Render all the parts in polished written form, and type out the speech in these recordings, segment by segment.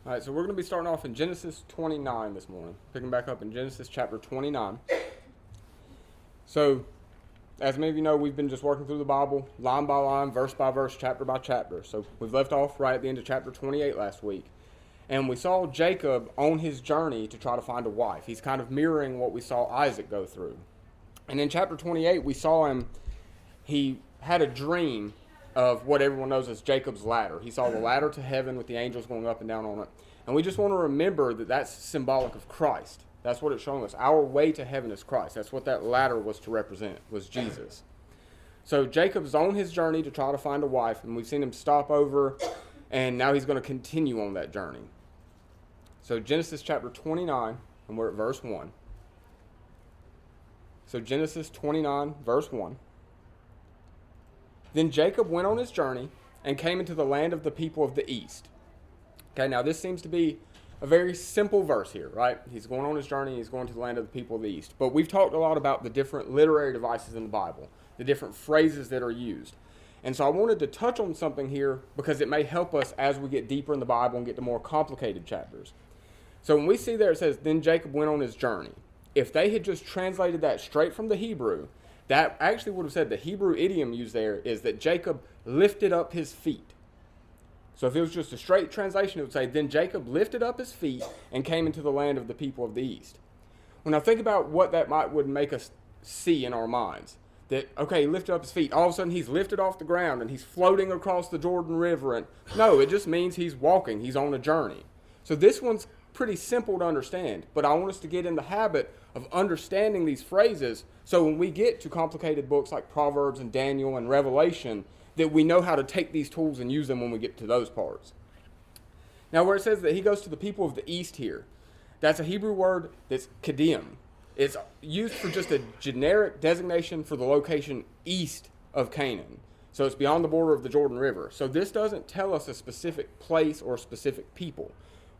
All right, so we're going to be starting off in Genesis 29 this morning, picking back up in Genesis chapter 29. So, as many of you know, we've been just working through the Bible, line by line, verse by verse, chapter by chapter. So, we've left off right at the end of chapter 28 last week. And we saw Jacob on his journey to try to find a wife. He's kind of mirroring what we saw Isaac go through. And in chapter 28, we saw him, he had a dream of what everyone knows as Jacob's ladder. He saw the ladder to heaven with the angels going up and down on it. And we just want to remember that that's symbolic of Christ. That's what it's showing us. Our way to heaven is Christ. That's what that ladder was to represent, was Jesus. So Jacob's on his journey to try to find a wife, and we've seen him stop over, and now he's going to continue on that journey. So Genesis chapter 29, and we're at verse 1. So Genesis 29, verse 1. Then Jacob went on his journey and came into the land of the people of the east. Okay, now this seems to be a very simple verse here, right? He's going on his journey, he's going to the land of the people of the east. But we've talked a lot about the different literary devices in the Bible, the different phrases that are used. And so I wanted to touch on something here because it may help us as we get deeper in the Bible and get to more complicated chapters. So when we see there it says, then Jacob went on his journey. If they had just translated that straight from the Hebrew, that actually would have said the Hebrew idiom used there is that Jacob lifted up his feet. So if it was just a straight translation, it would say, then Jacob lifted up his feet and came into the land of the people of the east. When I think about what that would make us see in our minds, that, okay, he lifted up his feet. All of a sudden, he's lifted off the ground and he's floating across the Jordan River. And no, it just means he's walking. He's on a journey. So this one's pretty simple to understand, but I want us to get in the habit of understanding these phrases so when we get to complicated books like Proverbs and Daniel and Revelation, that we know how to take these tools and use them when we get to those parts. Now, where it says that he goes to the people of the east here, that's a Hebrew word that's kadim. It's used for just a generic designation for the location east of Canaan. So it's beyond the border of the Jordan River. So this doesn't tell us a specific place or specific people.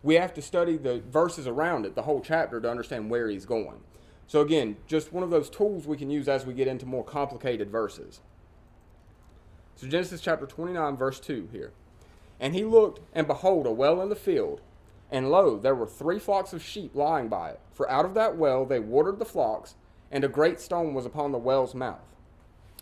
We have to study the verses around it, the whole chapter, to understand where he's going. So again, just one of those tools we can use as we get into more complicated verses. So Genesis chapter 29, verse 2 here. And he looked, and behold, a well in the field, and lo, there were 3 flocks of sheep lying by it. For out of that well they watered the flocks, and a great stone was upon the well's mouth.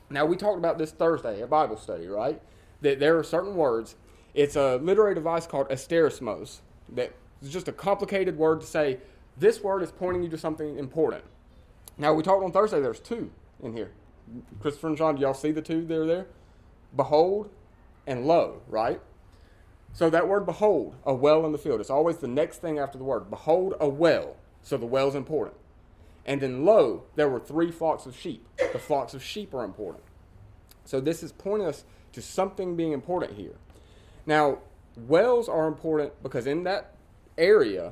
Now, we talked about this Thursday, a Bible study, right? That there are certain words. It's a literary device called asterismos. That is just a complicated word to say, this word is pointing you to something important. Now, we talked on Thursday, there's 2 in here. Christopher and John, do y'all see the 2 that are there? Behold and lo, right? So that word behold, a well in the field, it's always the next thing after the word. Behold, a well. So the well's important. And then lo, there were 3 flocks of sheep. The flocks of sheep are important. So this is pointing us to something being important here. Now, wells are important because in that area,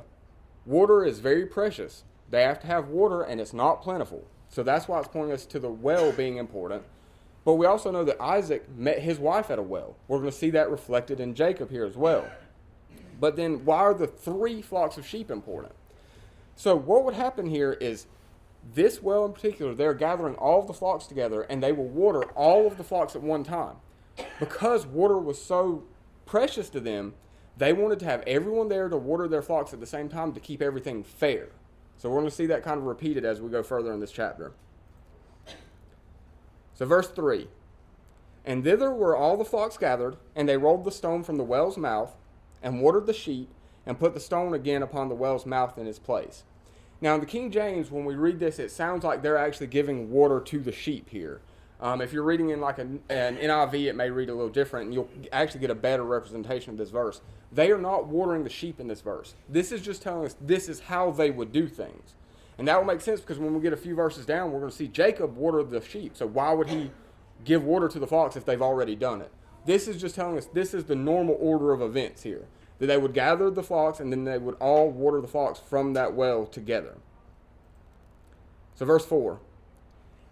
water is very precious. They have to have water, and it's not plentiful. So that's why it's pointing us to the well being important. But we also know that Isaac met his wife at a well. We're going to see that reflected in Jacob here as well. But then why are the 3 flocks of sheep important? So what would happen here is this well in particular, they're gathering all of the flocks together, and they will water all of the flocks at one time. Because water was so precious to them, they wanted to have everyone there to water their flocks at the same time to keep everything fair. So we're going to see that kind of repeated as we go further in this chapter. So verse 3, and thither were all the flocks gathered, and they rolled the stone from the well's mouth, and watered the sheep, and put the stone again upon the well's mouth in its place. Now in the King James, when we read this, it sounds like they're actually giving water to the sheep here. If you're reading in like an NIV, it may read a little different, and you'll actually get a better representation of this verse. They are not watering the sheep in this verse. This is just telling us this is how they would do things. And that will make sense because when we get a few verses down, we're going to see Jacob water the sheep. So why would he give water to the flocks if they've already done it? This is just telling us this is the normal order of events here. That they would gather the flocks and then they would all water the flocks from that well together. So verse 4.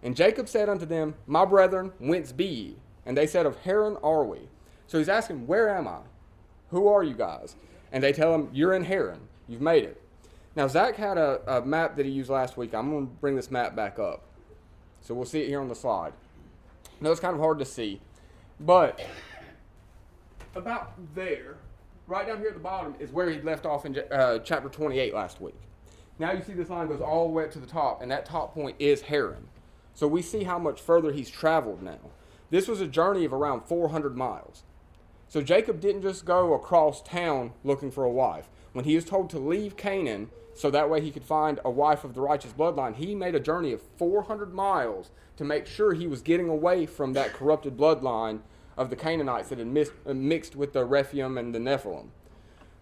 And Jacob said unto them, my brethren, whence be ye? And they said, of Haran are we. So he's asking, where am I? Who are you guys? And they tell him, you're in Haran. You've made it. Now, Zach had a map that he used last week. I'm going to bring this map back up. So we'll see it here on the slide. I know it's kind of hard to see, but about there right down here at the bottom is where he left off in chapter 28 last week. Now you see this line goes all the way up to the top, and that top point is Haran. So we see how much further he's traveled now. This was a journey of around 400 miles. So Jacob didn't just go across town looking for a wife. When he was told to leave Canaan so that way he could find a wife of the righteous bloodline, he made a journey of 400 miles to make sure he was getting away from that corrupted bloodline of the Canaanites that had mixed with the Rephaim and the Nephilim.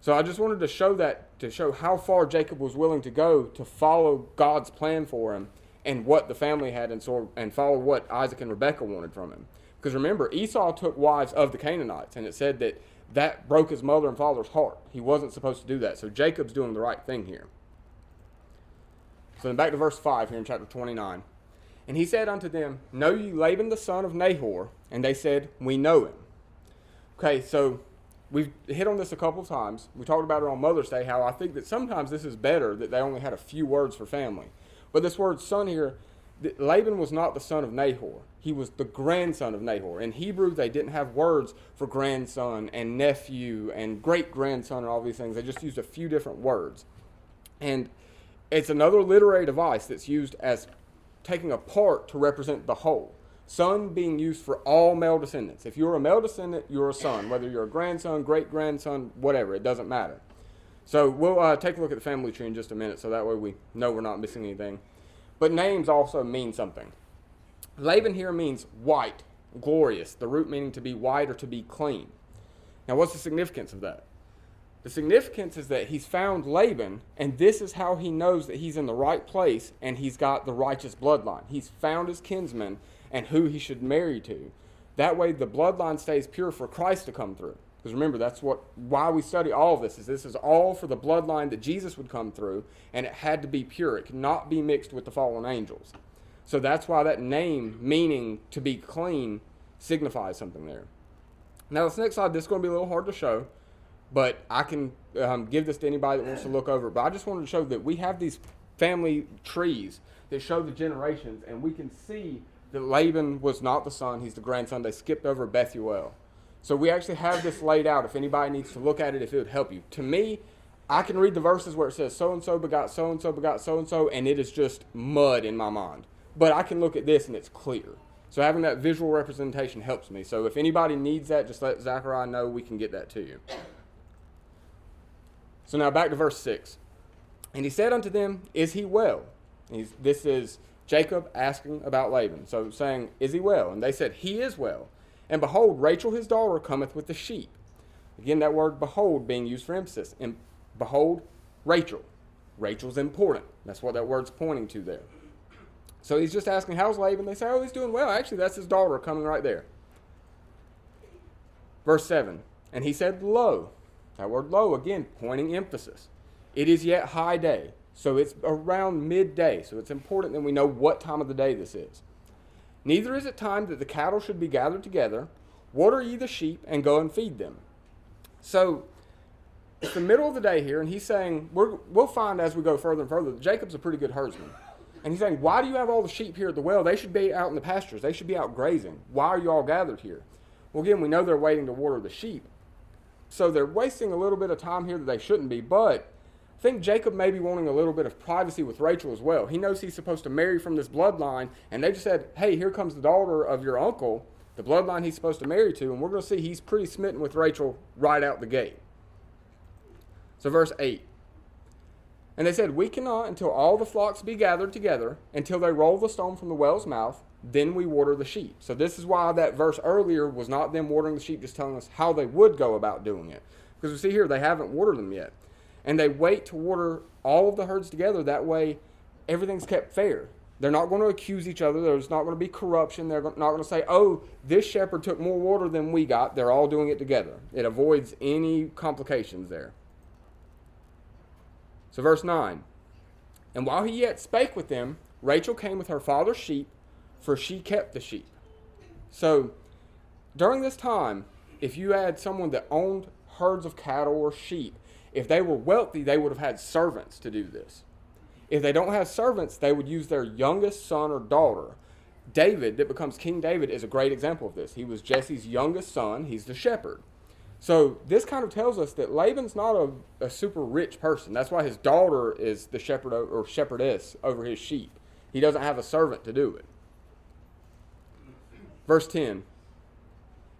So I just wanted to show that, to show how far Jacob was willing to go to follow God's plan for him and what the family had and follow what Isaac and Rebekah wanted from him. Because remember, Esau took wives of the Canaanites, and it said that broke his mother and father's heart. He wasn't supposed to do that. So Jacob's doing the right thing here. So then back to verse 5 here in chapter 29. And he said unto them, Know ye Laban the son of Nahor? And they said, We know him. Okay, so we've hit on this a couple of times. We talked about it on Mother's Day, how I think that sometimes this is better that they only had a few words for family. But this word son here, Laban was not the son of Nahor. He was the grandson of Nahor. In Hebrew, they didn't have words for grandson and nephew and great-grandson and all these things. They just used a few different words. And it's another literary device that's used as taking a part to represent the whole. Son being used for all male descendants. If you're a male descendant, you're a son. Whether you're a grandson, great-grandson, whatever, it doesn't matter. So we'll take a look at the family tree in just a minute so that way we know we're not missing anything. But names also mean something. Laban here means white, glorious, the root meaning to be white or to be clean. Now what's the significance of that? The significance is that he's found Laban, and this is how he knows that he's in the right place and he's got the righteous bloodline. He's found his kinsman and who he should marry to. That way the bloodline stays pure for Christ to come through. Because remember, that's why we study all of this. This is all for the bloodline that Jesus would come through, and it had to be pure. It could not be mixed with the fallen angels. So that's why that name, meaning to be clean, signifies something there. Now this next slide, this is going to be a little hard to show, but I can give this to anybody that wants to look over it. But I just wanted to show that we have these family trees that show the generations, and we can see that Laban was not the son, he's the grandson. They skipped over Bethuel. So we actually have this laid out if anybody needs to look at it, if it would help you. To me, I can read the verses where it says so-and-so begot so-and-so begot so-and-so, and it is just mud in my mind. But I can look at this and it's clear. So having that visual representation helps me. So if anybody needs that, just let Zachariah know. We can get that to you. So now back to verse 6. And he said unto them, Is he well? This is Jacob asking about Laban. So saying, Is he well? And they said, He is well. And behold, Rachel his daughter cometh with the sheep. Again, that word behold being used for emphasis. And behold, Rachel. Rachel's important. That's what that word's pointing to there. So he's just asking, how's Laban? They say, oh, he's doing well. Actually, that's his daughter coming right there. Verse 7. And he said, Lo. That word lo, again, pointing emphasis. It is yet high day. So it's around midday. So it's important that we know what time of the day this is. Neither is it time that the cattle should be gathered together. Water ye the sheep, and go and feed them. So it's the middle of the day here, and he's saying, we'll find as we go further and further, that Jacob's a pretty good herdsman. And he's saying, why do you have all the sheep here at the well? They should be out in the pastures. They should be out grazing. Why are you all gathered here? Well, again, we know they're waiting to water the sheep. So they're wasting a little bit of time here that they shouldn't be, but I think Jacob may be wanting a little bit of privacy with Rachel as well. He knows he's supposed to marry from this bloodline, and they just said, hey, here comes the daughter of your uncle, the bloodline he's supposed to marry to, and we're going to see he's pretty smitten with Rachel right out the gate. So verse 8. And they said, we cannot until all the flocks be gathered together, until they roll the stone from the well's mouth, then we water the sheep. So this is why that verse earlier was not them watering the sheep, just telling us how they would go about doing it. Because we see here, they haven't watered them yet. And they wait to water all of the herds together. That way, everything's kept fair. They're not going to accuse each other. There's not going to be corruption. They're not going to say, oh, this shepherd took more water than we got. They're all doing it together. It avoids any complications there. So verse 9. And while he yet spake with them, Rachel came with her father's sheep, for she kept the sheep. So during this time, if you had someone that owned herds of cattle or sheep, if they were wealthy, they would have had servants to do this. If they don't have servants, they would use their youngest son or daughter. David, that becomes King David, is a great example of this. He was Jesse's youngest son. He's the shepherd. So this kind of tells us that Laban's not a super rich person. That's why his daughter is the shepherd or shepherdess over his sheep. He doesn't have a servant to do it. Verse 10.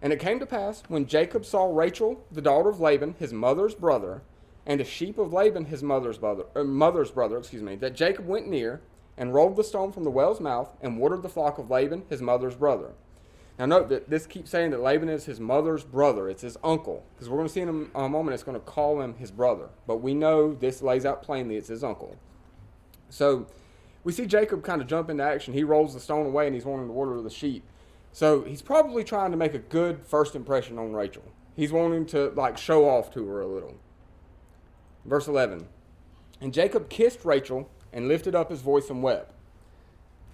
And it came to pass, when Jacob saw Rachel, the daughter of Laban, his mother's brother, and the sheep of Laban, his mother's brother, that Jacob went near and rolled the stone from the well's mouth and watered the flock of Laban, his mother's brother. Now note that this keeps saying that Laban is his mother's brother. It's his uncle. Because we're going to see in a moment it's going to call him his brother. But we know this lays out plainly it's his uncle. So we see Jacob kind of jump into action. He rolls the stone away and he's wanting to water the sheep. So he's probably trying to make a good first impression on Rachel. He's wanting to show off to her a little. Verse 11. And Jacob kissed Rachel and lifted up his voice and wept.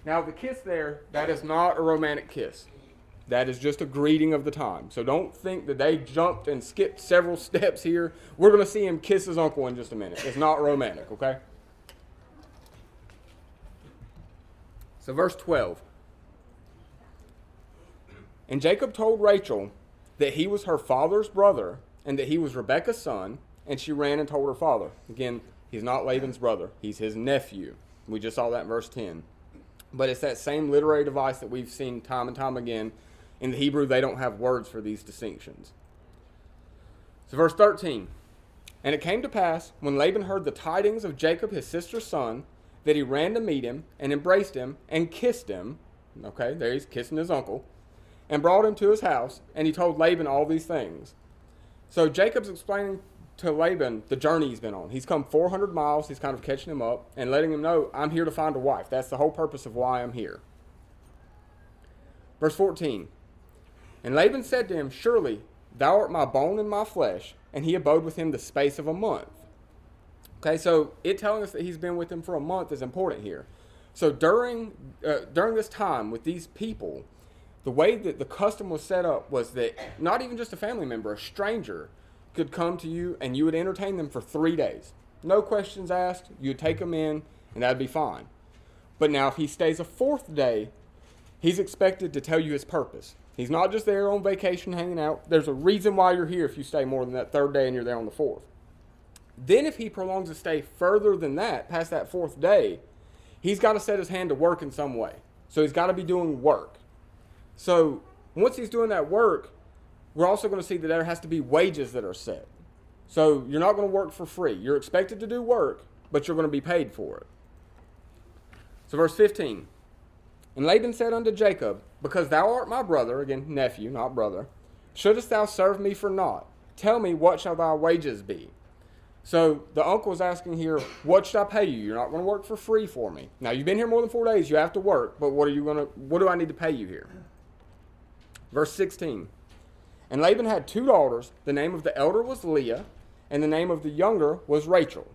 Now the kiss there, that is not a romantic kiss. That is just a greeting of the time. So don't think that they jumped and skipped several steps here. We're going to see him kiss his uncle in just a minute. It's not romantic, okay? So verse 12. And Jacob told Rachel that he was her father's brother and that he was Rebekah's son, and she ran and told her father. Again, he's not Laban's brother. He's his nephew. We just saw that in verse 10. But it's that same literary device that we've seen time and time again. In the Hebrew, they don't have words for these distinctions. So verse 13. And it came to pass, when Laban heard the tidings of Jacob his sister's son, that he ran to meet him and embraced him and kissed him. Okay, there he's kissing his uncle. And brought him to his house, and he told Laban all these things. So Jacob's explaining to Laban the journey he's been on. He's come 400 miles. He's kind of catching him up and letting him know, I'm here to find a wife. That's the whole purpose of why I'm here. Verse 14. And Laban said to him, Surely thou art my bone and my flesh. And he abode with him the space of a month. Okay, so it telling us that he's been with him for a month is important here. So during this time with these people, the way that the custom was set up was that not even just a family member, a stranger could come to you and you would entertain them for 3 days. No questions asked. You'd take them in and that'd be fine. But now if he stays a 4th day, he's expected to tell you his purpose. He's not just there on vacation hanging out. There's a reason why you're here if you stay more than that 3rd day and you're there on the 4th. Then if he prolongs a stay further than that, past that 4th day, he's got to set his hand to work in some way. So he's got to be doing work. So once he's doing that work, we're also going to see that there has to be wages that are set. So you're not going to work for free. You're expected to do work, but you're going to be paid for it. So verse 15. And Laban said unto Jacob, Because thou art my brother, again, nephew, not brother, shouldest thou serve me for naught? Tell me, what shall thy wages be? So the uncle is asking here, what should I pay you? You're not going to work for free for me. Now, you've been here more than 4 days. You have to work, but what do I need to pay you here? Verse 16. And Laban had 2 daughters. The name of the elder was Leah, and the name of the younger was Rachel.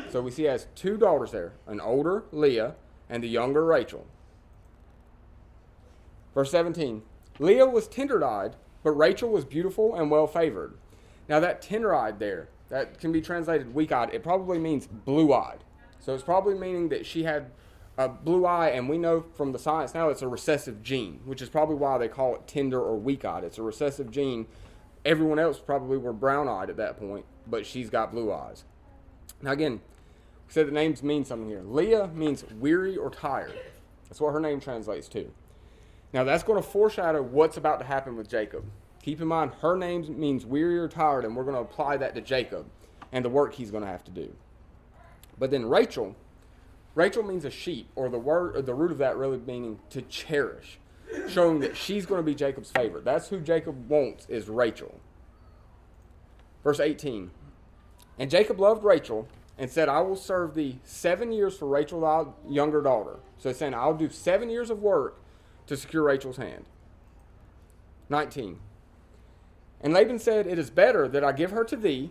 So we see he has 2 daughters there, an older Leah and the younger Rachel. Verse 17. Leah was tender-eyed, but Rachel was beautiful and well-favored. Now that tender-eyed there, that can be translated weak-eyed. It probably means blue-eyed. So it's probably meaning that she had a blue eye, and we know from the science now it's a recessive gene, which is probably why they call it tender or weak-eyed. It's a recessive gene. Everyone else probably were brown-eyed at that point, but she's got blue eyes. Now again, we said the names mean something here. Leah means weary or tired. That's what her name translates to. Now that's going to foreshadow what's about to happen with Jacob. Keep in mind, her name means weary or tired, and we're going to apply that to Jacob and the work he's going to have to do. But then Rachel means a sheep, or the root of that really meaning to cherish, showing that she's going to be Jacob's favorite. That's who Jacob wants, is Rachel. Verse 18. And Jacob loved Rachel and said, I will serve thee 7 years for Rachel thy younger daughter. So it's saying, I'll do 7 years of work to secure Rachel's hand. 19. And Laban said, It is better that I give her to thee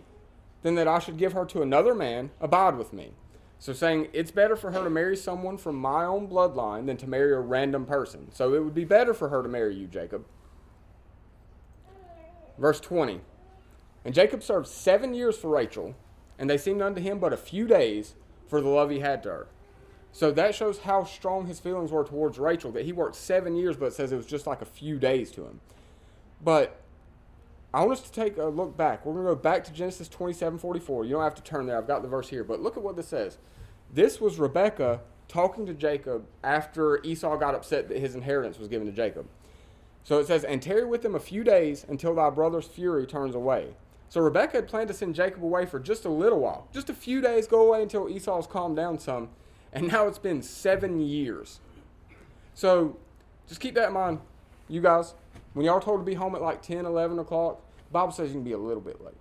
than that I should give her to another man. Abide with me. So saying it's better for her to marry someone from my own bloodline than to marry a random person. So it would be better for her to marry you, Jacob. Verse 20. And Jacob served 7 years for Rachel, and they seemed unto him but a few days for the love he had to her. So that shows how strong his feelings were towards Rachel, that he worked 7 years, but it says it was just like a few days to him. But I want us to take a look back. We're going to go back to Genesis 27:44. You don't have to turn there. I've got the verse here. But look at what this says. This was Rebekah talking to Jacob after Esau got upset that his inheritance was given to Jacob. So it says, and tarry with him a few days until thy brother's fury turns away. So Rebekah had planned to send Jacob away for just a little while. Just a few days, go away until Esau's calmed down some. And now it's been 7 years. So just keep that in mind, you guys. When y'all are told to be home at like 10, 11 o'clock, the Bible says you can be a little bit late,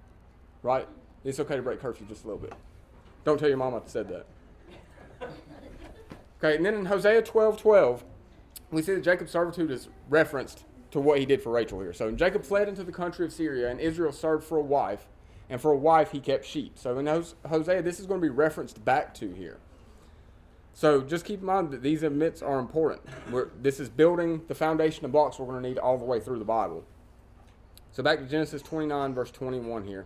right? It's okay to break curfew just a little bit. Don't tell your mama I said that. Okay, and then in Hosea 12:12, we see that Jacob's servitude is referenced to what he did for Rachel here. So Jacob fled into the country of Syria, and Israel served for a wife, and for a wife he kept sheep. So in Hosea, this is going to be referenced back to here. So just keep in mind that these admits are important. This is building the foundation of blocks we're going to need all the way through the Bible. So back to Genesis 29, verse 21 here.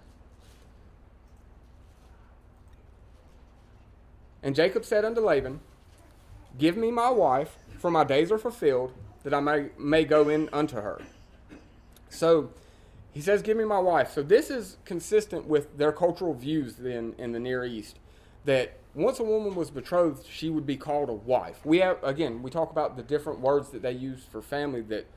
And Jacob said unto Laban, give me my wife, for my days are fulfilled, that I may go in unto her. So he says, give me my wife. So this is consistent with their cultural views in the Near East, that once a woman was betrothed, she would be called a wife. We talk about the different words that they use for family, that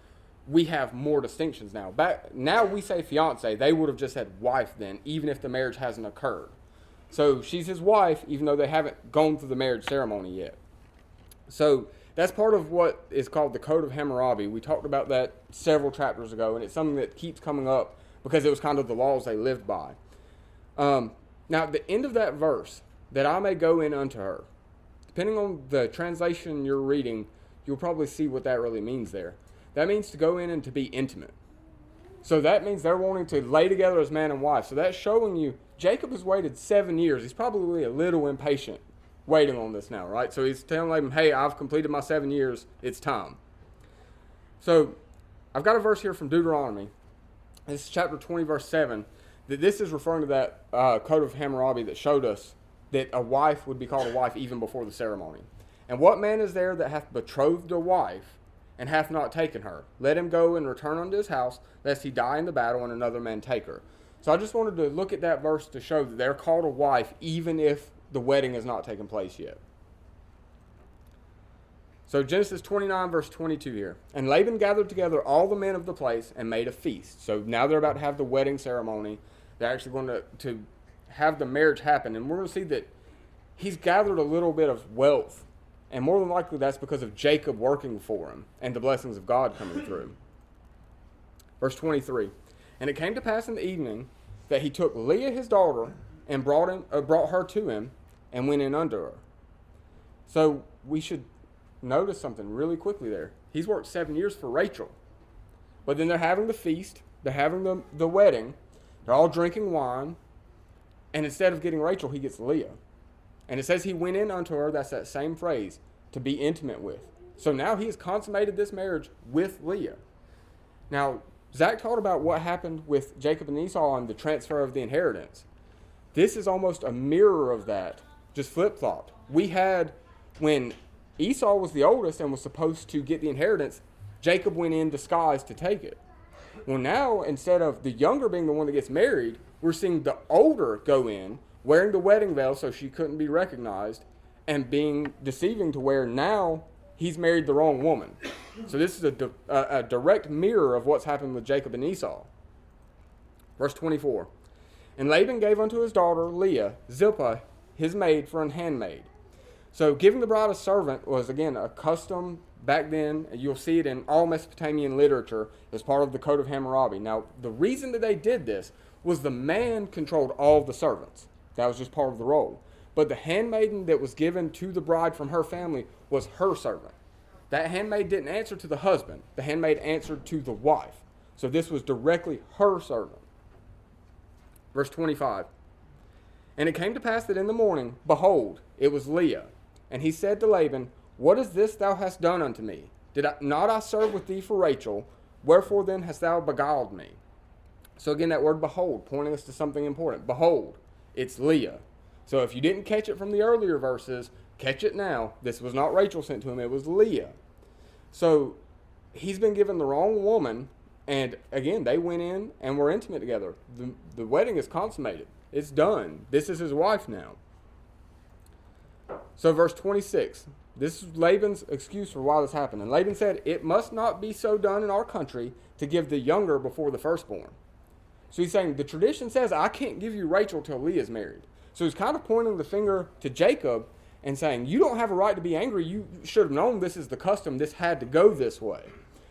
we have more distinctions now. Now we say fiance. They would have just said wife then, even if the marriage hasn't occurred. So she's his wife, even though they haven't gone through the marriage ceremony yet. So that's part of what is called the Code of Hammurabi. We talked about that several chapters ago, and it's something that keeps coming up because it was kind of the laws they lived by. Now, at the end of that verse, that I may go in unto her, depending on the translation you're reading, you'll probably see what that really means there. That means to go in and to be intimate. So that means they're wanting to lay together as man and wife. So that's showing you Jacob has waited 7 years. He's probably a little impatient waiting on this now, right? So he's telling Laban, hey, I've completed my 7 years. It's time. So I've got a verse here from Deuteronomy. This is chapter 20, verse 7. That this is referring to that Code of Hammurabi that showed us that a wife would be called a wife even before the ceremony. And what man is there that hath betrothed a wife and hath not taken her? Let him go and return unto his house, lest he die in the battle and another man take her. So I just wanted to look at that verse to show that they're called a wife even if the wedding has not taken place yet. So Genesis 29, verse 22 here. And Laban gathered together all the men of the place and made a feast. So now they're about to have the wedding ceremony. They're actually going to have the marriage happen. And we're going to see that he's gathered a little bit of wealth. And more than likely that's because of Jacob working for him and the blessings of God coming through. Verse 23. And it came to pass in the evening that he took Leah his daughter and brought her to him and went in unto her. So we should notice something really quickly there. He's worked 7 years for Rachel. But then they're having the feast. They're having the wedding. They're all drinking wine. And instead of getting Rachel, he gets Leah. And it says he went in unto her, that's that same phrase, to be intimate with. So now he has consummated this marriage with Leah. Now, Zach talked about what happened with Jacob and Esau and the transfer of the inheritance. This is almost a mirror of that, just flip-flopped. We had, when Esau was the oldest and was supposed to get the inheritance, Jacob went in disguise to take it. Well, now, instead of the younger being the one that gets married, we're seeing the older go in, wearing the wedding veil so she couldn't be recognized, and being deceiving to where now he's married the wrong woman. So this is a direct mirror of what's happened with Jacob and Esau. Verse 24. And Laban gave unto his daughter Leah Zilpah his maid for an handmaid. So giving the bride a servant was, again, a custom back then. You'll see it in all Mesopotamian literature as part of the Code of Hammurabi. Now, the reason that they did this was the man controlled all the servants. That was just part of the role. But the handmaiden that was given to the bride from her family was her servant. That handmaid didn't answer to the husband. The handmaid answered to the wife. So this was directly her servant. Verse 25. And it came to pass that in the morning, behold, it was Leah. And he said to Laban, What is this thou hast done unto me? Did I serve with thee for Rachel? Wherefore then hast thou beguiled me? So again, that word behold, pointing us to something important. Behold, it's Leah. So if you didn't catch it from the earlier verses, catch it now. This was not Rachel sent to him, it was Leah. So he's been given the wrong woman, And again, they went in and were intimate together. The wedding is consummated. It's done. This is his wife now. So verse 26, this is Laban's excuse for why this happened. And Laban said, "It must not be so done in our country to give the younger before the firstborn." So he's saying the tradition says I can't give you Rachel till Leah's married. So he's kind of pointing the finger to Jacob and saying, you don't have a right to be angry. You should have known this is the custom. This had to go this way.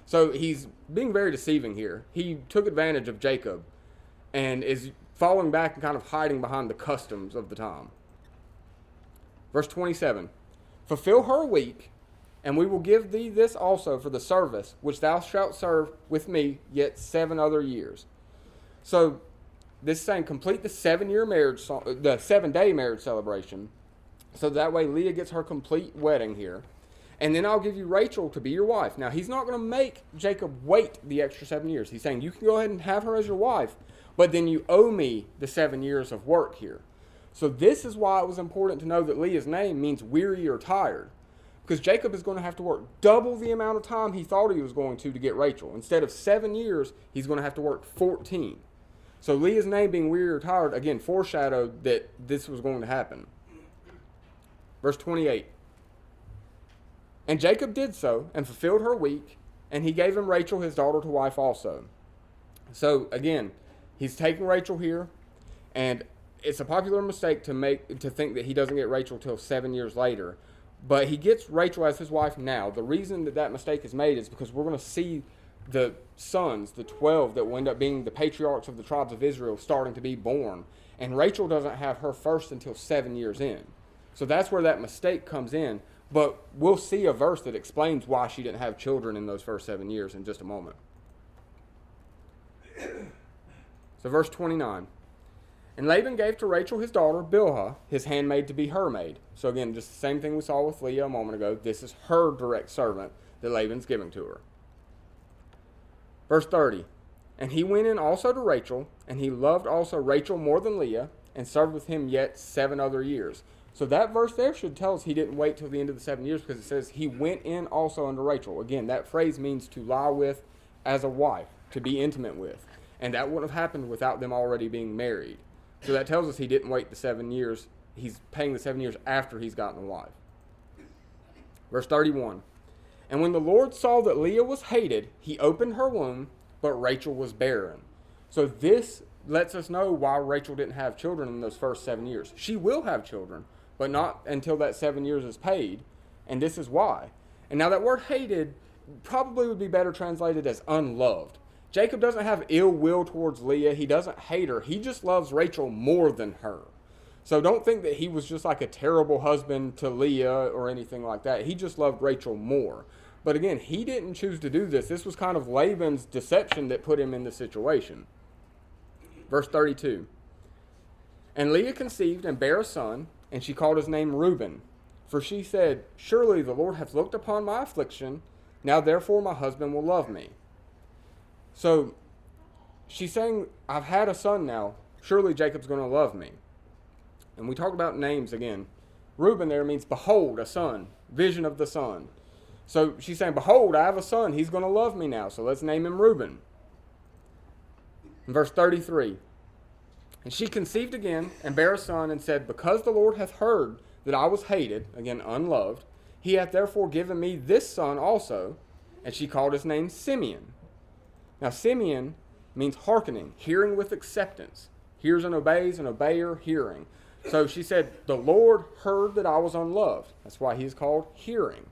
So he's being very deceiving here. He took advantage of Jacob and is falling back and kind of hiding behind the customs of the time. Verse 27, "Fulfill her a week, and we will give thee this also for the service which thou shalt serve with me yet 7 other years." So this is saying complete the 7-year marriage, the 7-day marriage celebration. So that way Leah gets her complete wedding here. And then I'll give you Rachel to be your wife. Now, he's not going to make Jacob wait the extra 7 years. He's saying you can go ahead and have her as your wife, but then you owe me the 7 years of work here. So this is why it was important to know that Leah's name means weary or tired. Because Jacob is going to have to work double the amount of time he thought he was going to get Rachel. Instead of 7 years, he's going to have to work 14. So Leah's name being weary or tired, again, foreshadowed that this was going to happen. Verse 28. "And Jacob did so, and fulfilled her week, and he gave him Rachel his daughter to wife also." So again, he's taking Rachel here, and it's a popular mistake to think that he doesn't get Rachel till 7 years later. But he gets Rachel as his wife now. The reason that mistake is made is because we're going to see the sons, the 12 that will end up being the patriarchs of the tribes of Israel, starting to be born. And Rachel doesn't have her first until 7 years in. So that's where that mistake comes in. But we'll see a verse that explains why she didn't have children in those first 7 years in just a moment. So verse 29. "And Laban gave to Rachel his daughter, Bilhah, his handmaid, to be her maid." So again, just the same thing we saw with Leah a moment ago. This is her direct servant that Laban's giving to her. Verse 30. "And he went in also to Rachel, and he loved also Rachel more than Leah, and served with him yet 7 other years." So that verse there should tell us he didn't wait till the end of the 7 years, because it says he went in also unto Rachel. Again, that phrase means to lie with as a wife, to be intimate with. And that wouldn't have happened without them already being married. So that tells us he didn't wait the 7 years. He's paying the 7 years after he's gotten a wife. Verse 31. "And when the Lord saw that Leah was hated, he opened her womb, but Rachel was barren." So this lets us know why Rachel didn't have children in those first 7 years. She will have children, but not until that 7 years is paid. And this is why. And now that word hated probably would be better translated as unloved. Jacob doesn't have ill will towards Leah. He doesn't hate her. He just loves Rachel more than her. So don't think that he was just like a terrible husband to Leah or anything like that. He just loved Rachel more. But again, he didn't choose to do this. This was kind of Laban's deception that put him in this situation. Verse 32. "And Leah conceived and bare a son, and she called his name Reuben. For she said, Surely the Lord hath looked upon my affliction. Now therefore my husband will love me." So she's saying, I've had a son now. Surely Jacob's going to love me. And we talk about names again. Reuben there means behold, a son, vision of the son. So she's saying, behold, I have a son. He's going to love me now. So let's name him Reuben. In verse 33. "And she conceived again and bare a son and said, Because the Lord hath heard that I was hated," again, unloved, "he hath therefore given me this son also." And she called his name Simeon. Now, Simeon means hearkening, hearing with acceptance. Hears and obeys, an obeyer, hearing. So she said, the Lord heard that I was unloved. That's why he is called hearing.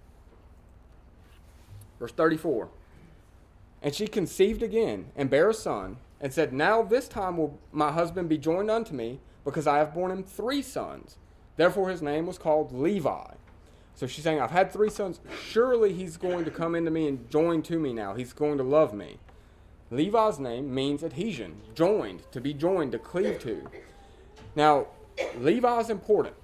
Verse 34. "And she conceived again and bare a son and said, Now this time will my husband be joined unto me, because I have borne him 3 sons. Therefore his name was called Levi." So she's saying, I've had 3 sons. Surely he's going to come into me and join to me now. He's going to love me. Levi's name means adhesion, joined, to be joined, to cleave to. Now, Levi is important.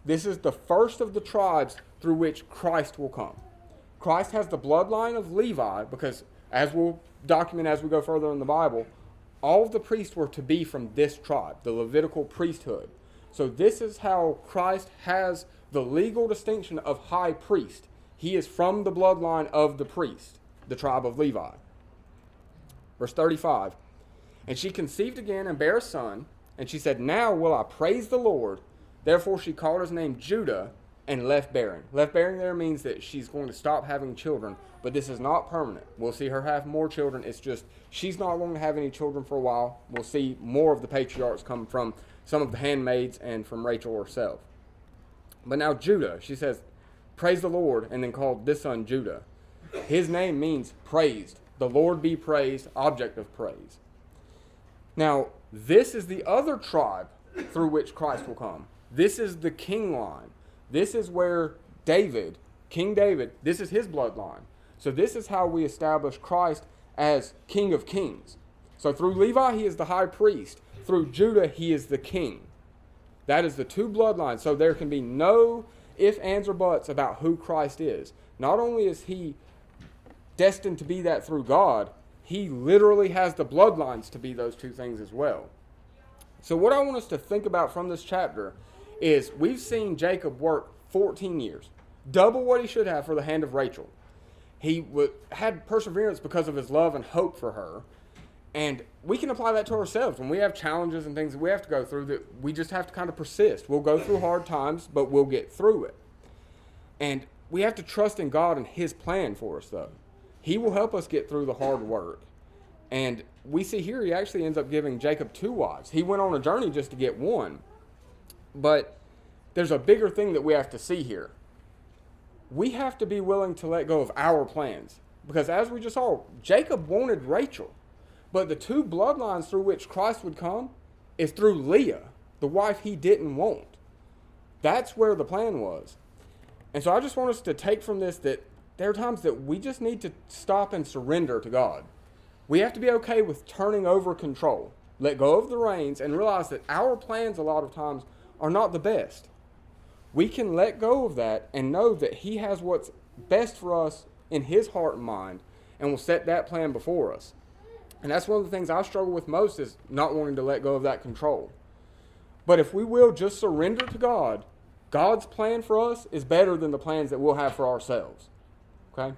This is the first of the tribes through which Christ will come. Christ has the bloodline of Levi because, as we'll document as we go further in the Bible, all of the priests were to be from this tribe, the Levitical priesthood. So this is how Christ has the legal distinction of high priest. He is from the bloodline of the priest, the tribe of Levi. Verse 35. And she conceived again and bare a son, and she said, now will I praise the Lord. Therefore she called his name Judah and left bearing. Left bearing there means that she's going to stop having children, but this is not permanent. We'll see her have more children. It's just she's not going to have any children for a while. We'll see more of the patriarchs come from some of the handmaids and from Rachel herself. But now Judah, she says, praise the Lord, and then called this son Judah. His name means praised. The Lord be praised, object of praise. Now, this is the other tribe through which Christ will come. This is the king line. This is where David, King David, this is his bloodline. So this is how we establish Christ as King of Kings. So through Levi, he is the high priest. Through Judah, he is the king. That is the two bloodlines. So there can be no ifs, ands, or buts about who Christ is. Not only is he destined to be that through God, he literally has the bloodlines to be those two things as well. So what I want us to think about from this chapter is we've seen Jacob work 14 years, double what he should have for the hand of Rachel. He had perseverance because of his love and hope for her. And we can apply that to ourselves. When we have challenges and things that we have to go through, that we just have to kind of persist. We'll go through hard times, but we'll get through it. And we have to trust in God and his plan for us, though. He will help us get through the hard work. And we see here he actually ends up giving Jacob 2 wives. He went on a journey just to get one. But there's a bigger thing that we have to see here. We have to be willing to let go of our plans. Because as we just saw, Jacob wanted Rachel. But the two bloodlines through which Christ would come is through Leah, the wife he didn't want. That's where the plan was. And so I just want us to take from this that there are times that we just need to stop and surrender to God. We have to be okay with turning over control. Let go of the reins and realize that our plans a lot of times are not the best. We can let go of that and know that he has what's best for us in his heart and mind and will set that plan before us. And that's one of the things I struggle with most is not wanting to let go of that control. But if we will just surrender to God, God's plan for us is better than the plans that we'll have for ourselves.